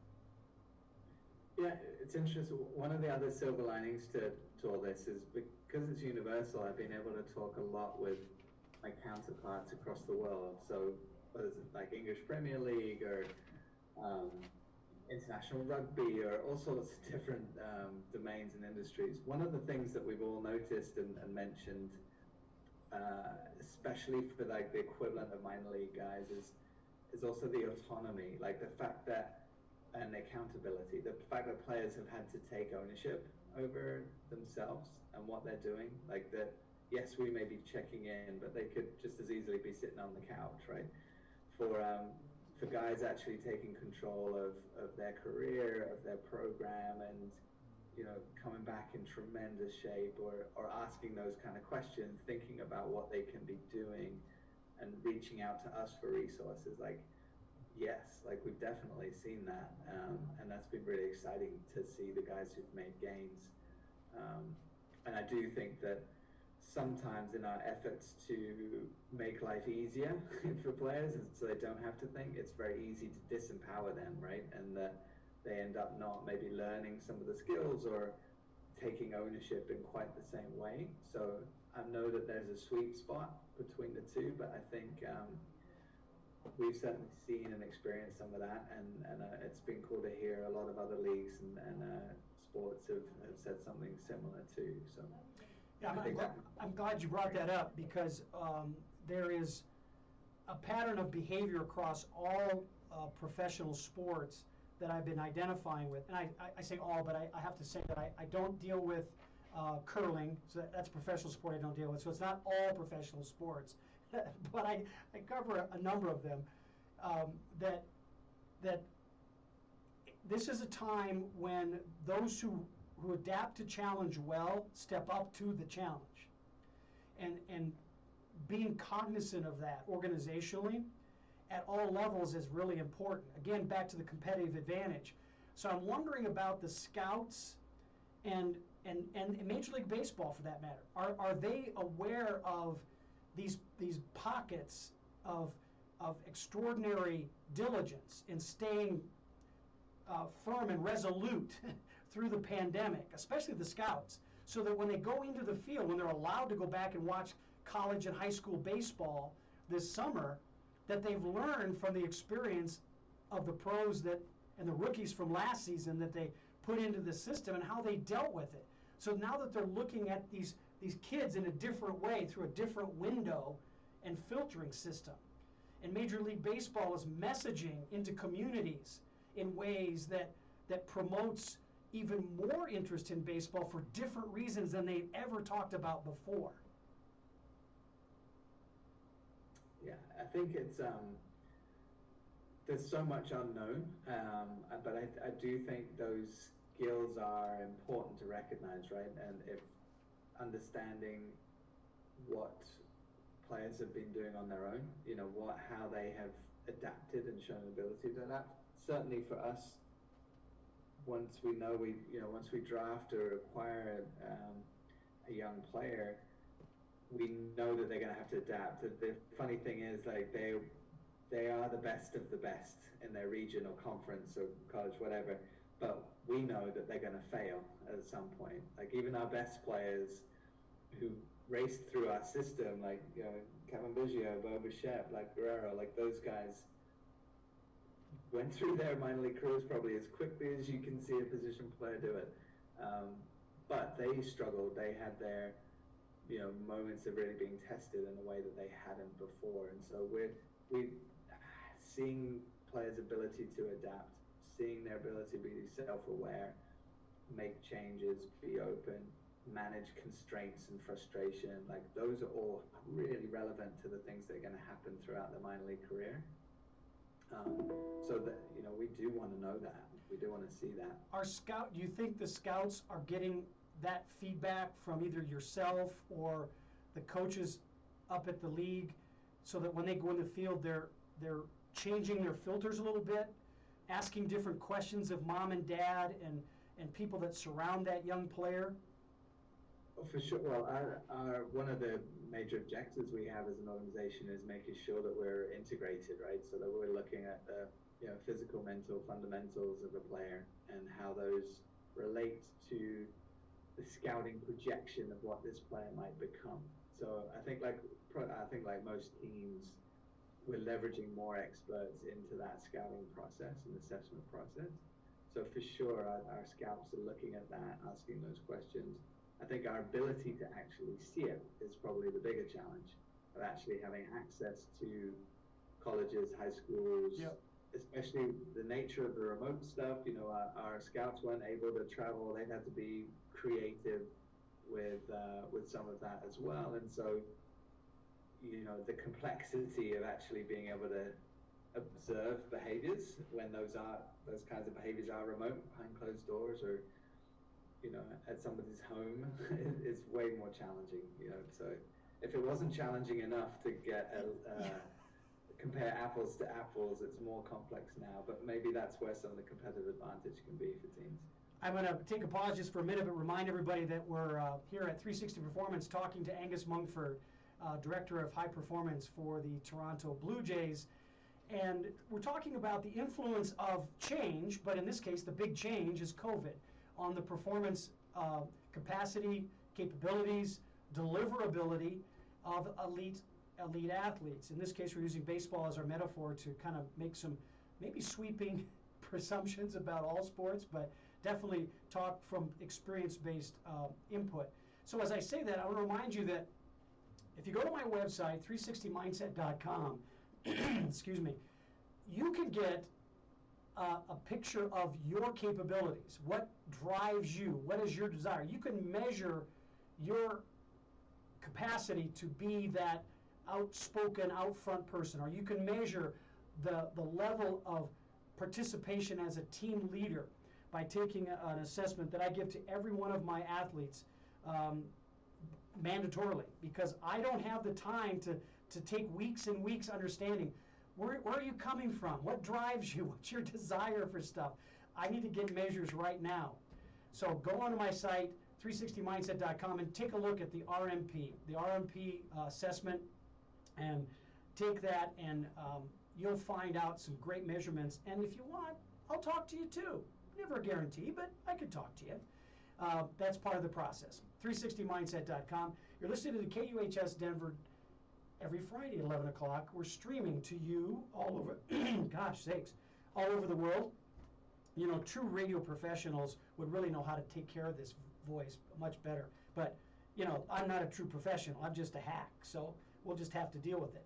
Yeah, it's interesting. One of the other silver linings to all this is because it's universal, I've been able to talk a lot with my counterparts across the world. So whether it's like English Premier League or international rugby or all sorts of different domains and industries. One of the things that we've all noticed and mentioned, especially for like the equivalent of minor league guys, is also the autonomy, like the fact that, and accountability, the fact that players have had to take ownership over themselves and what they're doing. Like that, yes, we may be checking in, but they could just as easily be sitting on the couch, right? For guys actually taking control of their career, of their program, and coming back in tremendous shape, or asking those kind of questions, thinking about what they can be doing, and reaching out to us for resources. Like, yes, like we've definitely seen that, and that's been really exciting to see the guys who've made gains. And I do think that sometimes in our efforts to make life easier for players, and so they don't have to think, it's very easy to disempower them, right? And that they end up not maybe learning some of the skills or taking ownership in quite the same way. So I know that there's a sweet spot between the two, but I think we've certainly seen and experienced some of that, and it's been cool to hear a lot of other leagues and sports have said something similar too. So yeah, I'm glad you brought that up, because there is a pattern of behavior across all professional sports that I've been identifying with. And I say all, but I have to say that I don't deal with curling, so that's a professional sport I don't deal with. So it's not all professional sports, but I cover a number of them. That this is a time when those who adapt to challenge well step up to the challenge, and being cognizant of that organizationally at all levels is really important. Again, back to the competitive advantage. So I'm wondering about the scouts and Major League Baseball, for that matter. Are they aware of these pockets of extraordinary diligence in staying firm and resolute through the pandemic, especially the scouts, so that when they go into the field, when they're allowed to go back and watch college and high school baseball this summer, that they've learned from the experience of the pros and the rookies from last season that they put into the system and how they dealt with it. So now that they're looking at these kids in a different way, through a different window and filtering system. And Major League Baseball is messaging into communities in ways that promotes even more interest in baseball for different reasons than they've ever talked about before. Yeah, I think it's there's so much unknown, but I do think those skills are important to recognize, right? And if understanding what players have been doing on their own, how they have adapted and shown ability to adapt. Certainly for us, once we know once we draft or acquire a young player, we know that they're going to have to adapt. The funny thing is, like, they are the best of the best in their region or conference or college, whatever, but we know that they're going to fail at some point. Like, even our best players who raced through our system, like Kevin Biggio, Bo Bichette, like Guerrero, like those guys went through their minor league careers probably as quickly as you can see a position player do it. But they struggled. They had their moments of really being tested in a way that they hadn't before. And so we're seeing players' ability to adapt, seeing their ability to be self-aware, make changes, be open, manage constraints and frustration. Like, those are all really relevant to the things that are going to happen throughout their minor league career. So that we do want to know that. We do want to see that. Do you think the scouts are getting that feedback from either yourself or the coaches up at the league so that when they go in the field, they're changing their filters a little bit, asking different questions of mom and dad and people that surround that young player? Oh, for sure. Well, one of the major objectives we have as an organization is making sure that we're integrated, right? So that we're looking at the physical, mental fundamentals of a player and how those relate to the scouting projection of what this player might become. So I think like most teams, we're leveraging more experts into that scouting process and assessment process. So for sure, our scouts are looking at that, asking those questions. I think our ability to actually see it is probably the bigger challenge of actually having access to colleges, high schools, yep. Especially the nature of the remote stuff. Our scouts weren't able to travel. They had to be creative with some of that as well. And so, the complexity of actually being able to observe behaviors when those kinds of behaviors are remote, behind closed doors, or at somebody's home is way more challenging. So if it wasn't challenging enough to get compare apples to apples, it's more complex now. But maybe that's where some of the competitive advantage can be for teams. I'm going to take a pause just for a minute, but remind everybody that we're here at 360 Performance talking to Angus Mungford, Director of High Performance for the Toronto Blue Jays. And we're talking about the influence of change, but in this case, the big change is COVID, on the performance capacity, capabilities, deliverability of elite athletes. In this case, we're using baseball as our metaphor to kind of make some maybe sweeping presumptions about all sports, but definitely talk from experience-based input. So as I say that, I want to remind you that if you go to my website, 360mindset.com, excuse me, you could get a picture of your capabilities. What drives you? What is your desire? You can measure your capacity to be that outspoken, out front person, or you can measure the level of participation as a team leader by taking an assessment that I give to every one of my athletes mandatorily, because I don't have the time to take weeks and weeks understanding where are you coming from, what drives you, what's your desire for stuff. I need to get measures right now. So go onto my site, 360mindset.com, and take a look at the RMP assessment, and take that, and you'll find out some great measurements. And if you want, I'll talk to you too. Never a guarantee, but I could talk to you. That's part of the process. 360mindset.com. You're listening to the KUHS Denver every Friday at 11 o'clock. We're streaming to you all over, gosh sakes, all over the world. True radio professionals would really know how to take care of this voice much better. But, I'm not a true professional. I'm just a hack. So we'll just have to deal with it.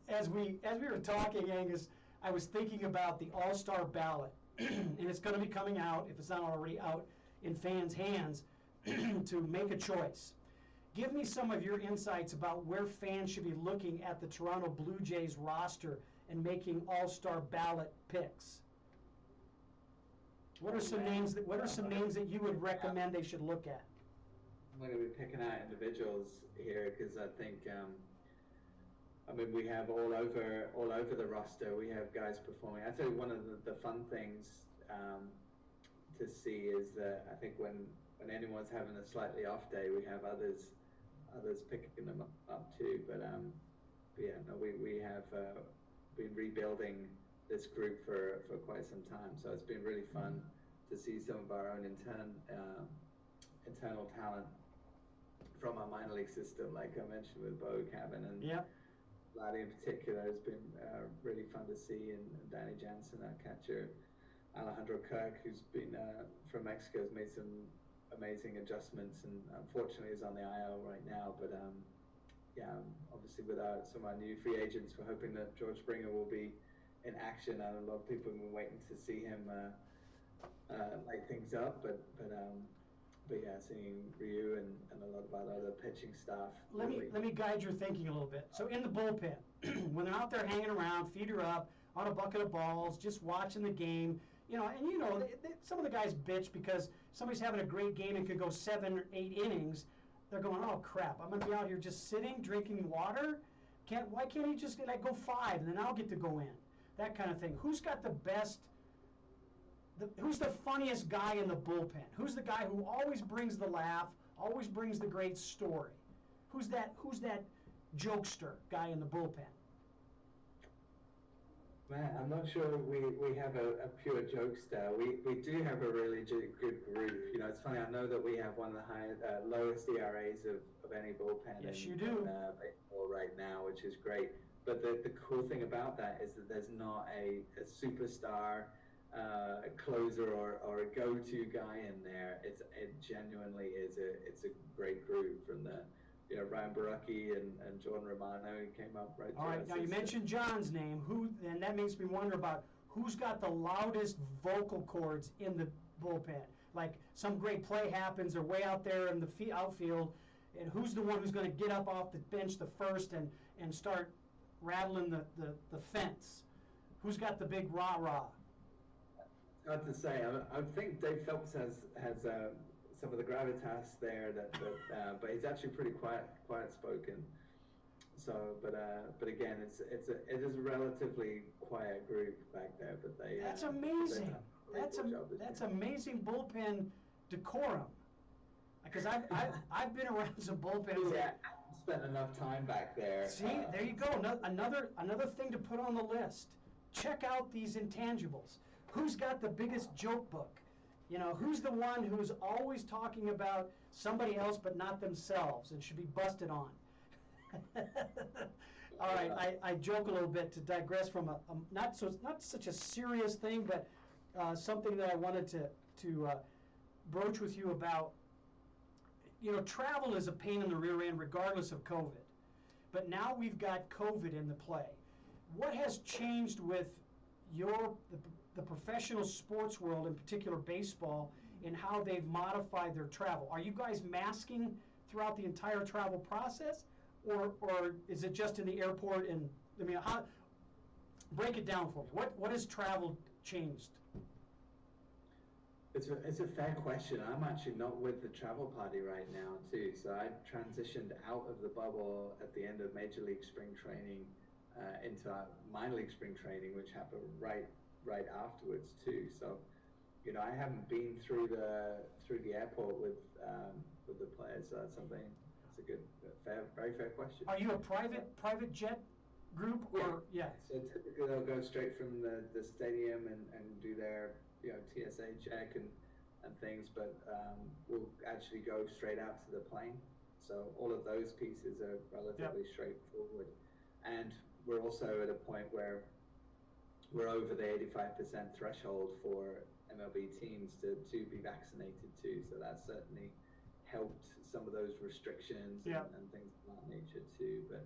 As we were talking, Angus, I was thinking about the All-Star ballot, and it's going to be coming out, if it's not already out, in fans' hands to make a choice. Give me some of your insights about where fans should be looking at the Toronto Blue Jays roster and making All-Star ballot picks. What are some names that you would recommend they should look at? I'm going to be picking out individuals here because I think we have all over the roster. We have guys performing. I tell you, one of the fun things to see is that I think when anyone's having a slightly off day, we have others picking them up too. But yeah, no, we have been rebuilding this group for quite some time. So it's been really fun to see some of our own internal talent from our minor league system, like I mentioned with Bo, Cabin, and Vladdy in particular has been really fun to see, and Danny Jansen, our catcher, Alejandro Kirk, who's been from Mexico, has made some amazing adjustments, and unfortunately is on the IL right now. But obviously with some of our new free agents, we're hoping that George Springer will be in action. A lot of people have been waiting to see him light things up, but yeah, seeing Ryu and a lot of our other pitching staff. Let me guide your thinking a little bit. So in the bullpen, when they're out there hanging around, feet are up, on a bucket of balls, just watching the game, some of the guys bitch because somebody's having a great game and could go 7 or 8 innings. they're going, oh crap, I'm gonna be out here just sitting, drinking water. Why can't he just like go 5 and then I'll get to go in? That kind of thing. Who's got the best? Who's the funniest guy in the bullpen? Who's the guy who always brings the laugh, always brings the great story? Who's that jokester guy in the bullpen? Man, I'm not sure we have a pure jokester. We do have a really good group. You know, it's funny. I know that we have one of the highest, lowest ERAs of any bullpen Yes, in, you do. baseball right now, which is great. But the cool thing about that is that there's not a superstar closer or a go-to guy in there. It genuinely is a great group from the Ryan Baracchi and Jordan Romano came up right. All right, now you mentioned John's name. And that makes me wonder about who's got the loudest vocal cords in the bullpen. Like some great play happens, or way out there in the outfield, and who's the one who's going to get up off the bench the first and start rattling the fence? Who's got the big rah-rah? Hard to say. I think Dave Phelps has some of the gravitas there, but he's actually pretty quiet spoken. So, but again, it is a relatively quiet group back there. But that's amazing. That's amazing bullpen decorum. Because I've been around some bullpens. Yeah, I spent enough time back there. See, there you go. Another thing to put on the list. Check out these intangibles. Who's got the biggest joke book? You know, who's the one who's always talking about somebody else but not themselves and should be busted on? All right, I joke a little bit to digress from not such a serious thing, but something that I wanted to broach with you about. You know, travel is a pain in the rear end regardless of COVID. But now we've got COVID in the play. What has changed with the professional sports world, in particular baseball, in how they've modified their travel? Are you guys masking throughout the entire travel process, or is it just in the airport? And I mean, break it down for me. What has travel changed? It's a fair question. I'm actually not with the travel party right now too. So I transitioned out of the bubble at the end of Major League Spring Training into minor league spring training, which happened right afterwards too. So, you know, I haven't been through the airport with the players. So that's something. That's a good, very fair question. Are you a private jet group or yeah? So typically they'll go straight from the stadium and do their TSA check and things, but we'll actually go straight out to the plane. So all of those pieces are relatively straightforward, and we're also at a point where we're over the 85% threshold for MLB teams to be vaccinated too. So that certainly helped some of those restrictions and things of that nature too. But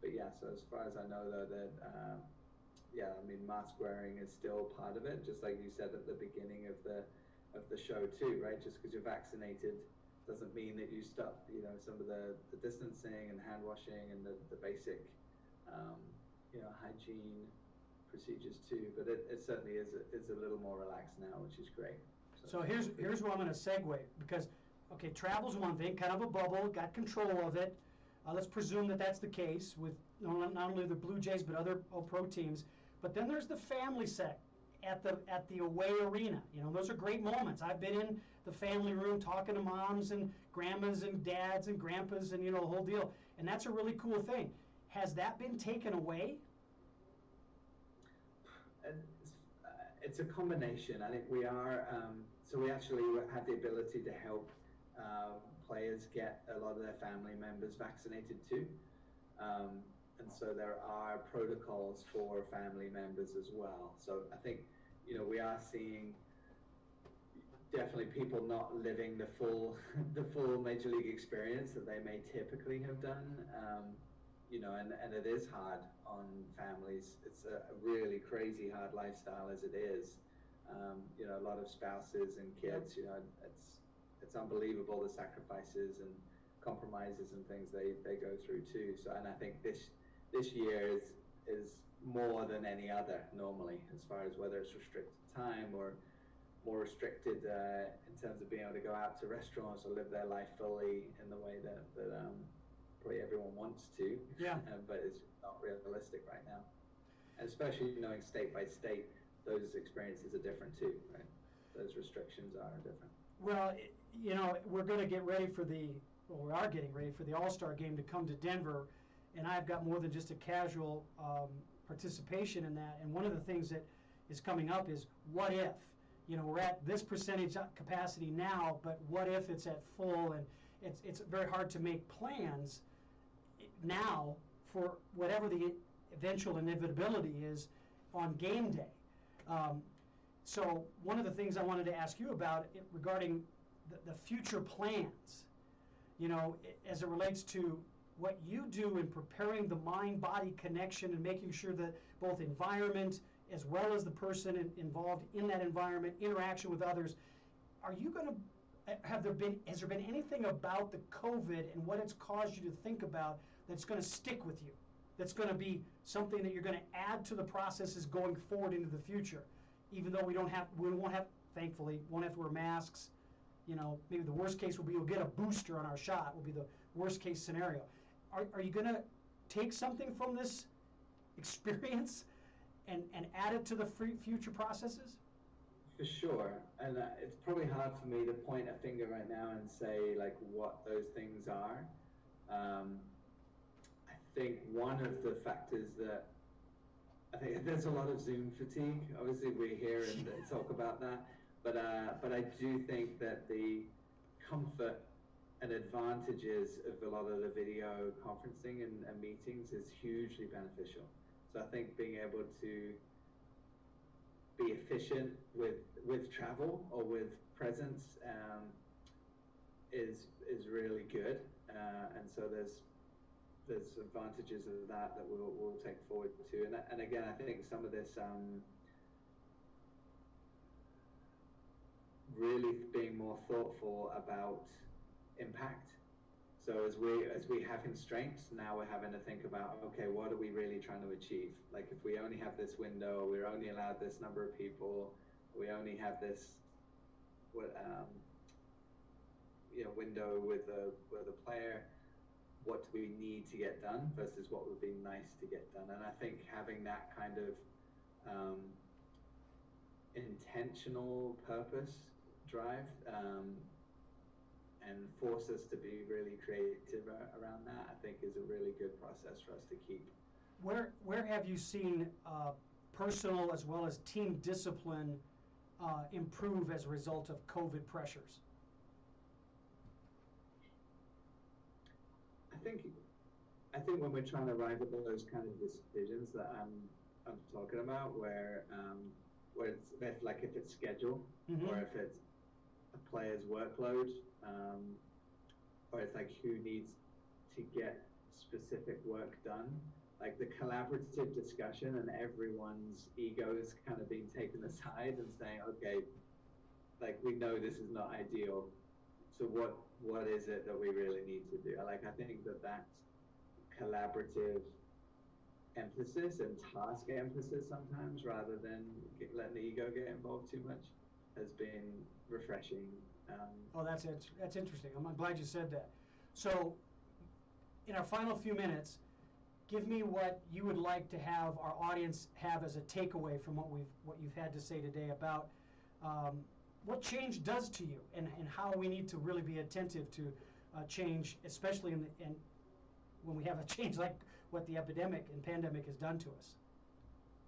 yeah, so as far as I know though, that I mean, mask wearing is still part of it, just like you said at the beginning of the show too, right? Just because you're vaccinated doesn't mean that you stop, some of the distancing and hand washing and the basic, hygiene procedures too. But it certainly is a little more relaxed now, which is great. So here's where I'm going to segue, because okay, travel's one thing, kind of a bubble, got control of it. Let's presume that that's the case with not only the Blue Jays but other pro teams. But then there's the family set at the away arena. Those are great moments. I've been in the family room talking to moms and grandmas and dads and grandpas and the whole deal. And that's a really cool thing. Has that been taken away? It's a combination. I think we are. So we actually have the ability to help players get a lot of their family members vaccinated too. And so there are protocols for family members as well. So I think, we are seeing definitely people not living the full Major League experience that they may typically have done. And it is hard on families. It's a really crazy hard lifestyle as it is. A lot of spouses and kids, it's unbelievable the sacrifices and compromises and things they go through too. So, and I think this year is more than any other normally, as far as whether it's restricted time or more restricted in terms of being able to go out to restaurants or live their life fully in the way that probably everyone wants to. Yeah. But it's not realistic right now. And especially knowing state by state, those experiences are different too, right? Those restrictions are different. Well, you know, we're going to get ready for we are getting ready for the All-Star game to come to Denver, and I've got more than just a casual participation in that. And one of the things that is coming up is what if? You know, we're at this percentage capacity now, but what if it's at full? And it's very hard to make plans now for whatever the eventual inevitability is on game day. So one of the things I wanted to ask you about regarding the future plans, you know, as it relates to what you do in preparing the mind-body connection and making sure that both environment as well as the person involved in that environment, interaction with others, are you going to, has there been anything about the COVID and what it's caused you to think about that's going to stick with you, that's going to be something that you're going to add to the processes going forward into the future? Even though we won't have, thankfully, won't have to wear masks. You know, maybe the worst case will be we'll get a booster on our shot, will be the worst case scenario. Are you going to take something from this experience and add it to the future processes? For sure. And it's probably hard for me to point a finger right now and say like what those things are. I think one of the factors that I think there's a lot of Zoom fatigue. Obviously, we're here and talk about that, but I do think that the comfort and advantages of a lot of the video conferencing and meetings is hugely beneficial. So I think being able to be efficient with travel or with presence is really good, and so there's advantages of that we'll take forward to, and again I think some of this really being more thoughtful about impact. So as we have constraints, now we're having to think about, okay, what are we really trying to achieve? Like if we only have this window, we're only allowed this number of people, we only have this window with a player, what do we need to get done versus what would be nice to get done? And I think having that kind of intentional purpose drive and force us to be really creative around that, I think is a really good process for us to keep. Where have you seen personal as well as team discipline improve as a result of COVID pressures? I think when we're trying to arrive at those kind of decisions that I'm talking about, where it's like if it's schedule, Mm-hmm. or if it's a player's workload, or it's like who needs to get specific work done, like the collaborative discussion and everyone's egos kind of being taken aside and saying, okay, like we know this is not ideal, so what is it that we really need to do? Like I think that collaborative emphasis and task emphasis sometimes, rather than letting the ego get involved too much, has been refreshing. Oh, that's interesting. I'm glad you said that. So, in our final few minutes, give me what you would like to have our audience have as a takeaway from what you've had to say today about what change does to you, and how we need to really be attentive to change, especially in when we have a change like what the epidemic and pandemic has done to us.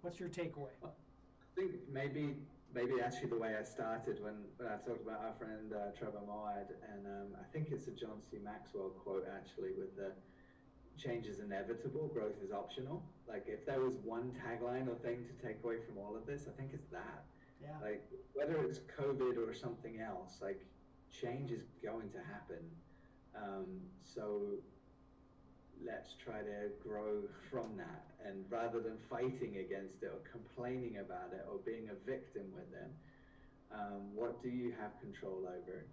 What's your takeaway? I think maybe actually the way I started when I talked about our friend Trevor Moawad, and I think it's a John C. Maxwell quote actually, with the change is inevitable, growth is optional. Like if there was one tagline or thing to take away from all of this, I think it's that. Yeah. Like whether it's COVID or something else, like change is going to happen. So let's try to grow from that, and rather than fighting against it or complaining about it or being a victim with it, what do you have control over?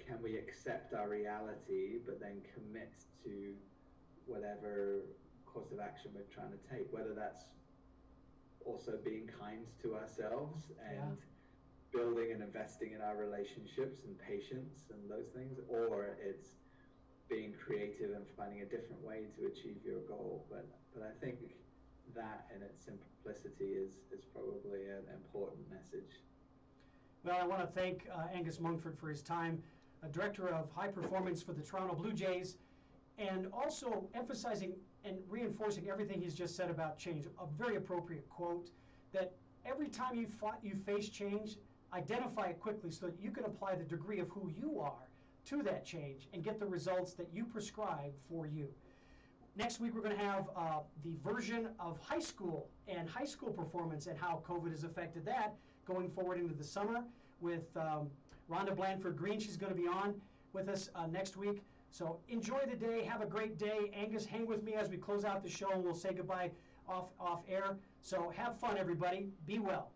Can we accept our reality but then commit to whatever course of action we're trying to take, whether that's also being kind to ourselves and building and investing in our relationships and patience and those things, or it's being creative and finding a different way to achieve your goal. But I think that in its simplicity is probably an important message. Well, I want to thank Angus Mungford for his time, Director of High Performance for the Toronto Blue Jays, and also emphasizing and reinforcing everything he's just said about change. A very appropriate quote, that every time you face change, identify it quickly so that you can apply the degree of who you are to that change and get the results that you prescribe for you. Next week, we're going to have the version of high school and high school performance and how COVID has affected that going forward into the summer with Rhonda Blandford-Green. She's going to be on with us next week. So enjoy the day. Have a great day. Angus, hang with me as we close out the show, and we'll say goodbye off air. So have fun, everybody. Be well.